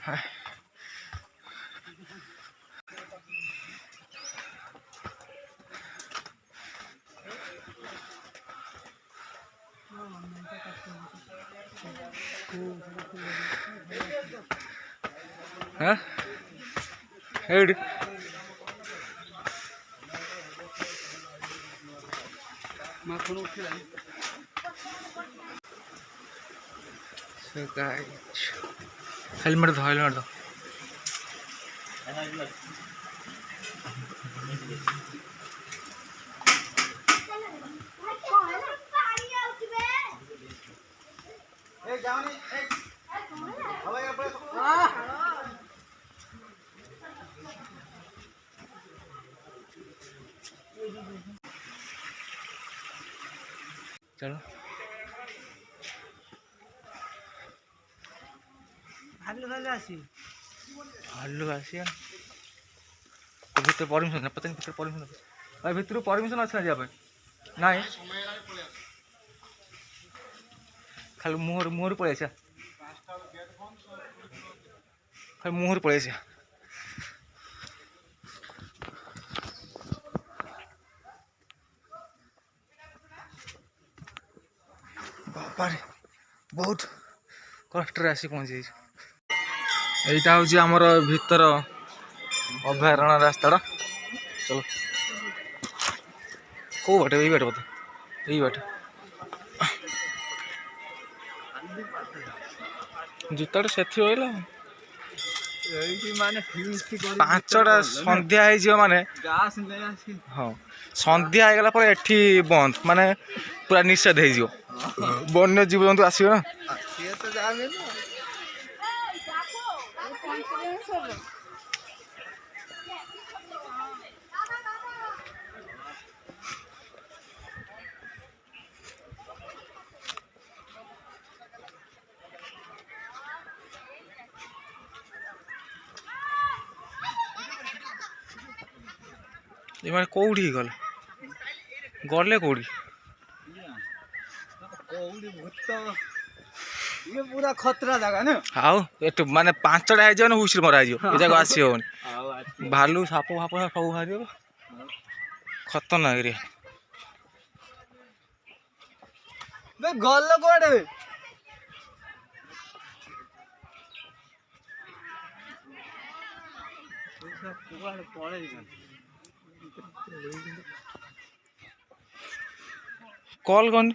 হ্যাঁ এইটি हेलमेट दो हेलमेट दो चलो भालू आसिया भीतर परमिशन पता नहीं भीतर परमिशन भाई भीतर परमिशन अच्छा जाबे नाई खाली मुहर मुहर पड़े खाली मुहर पड़े बापारे बहुत कष्ट आसी पहुँची यहाँ हूँ आमर भीतर अभयारण्य रास्ता चलो कौ बाटे यही बाटे बोलते यही बाटे जूता से पांचटा संध्या माने हाँ संध्या हो गला एठी बंद माने पूरा निषेध हो वन्य जीव जंतु आसो ना ये कौड़ी गले गले कौड़ी ये पूरा खतरा जगह ना आउ एटू माने पांचटा है जने हुइसिल मरा जियो ए जगह आसी होनी भालू साप फाप सब बाहर खतरनाक रे बे गल कोडे कॉल कौन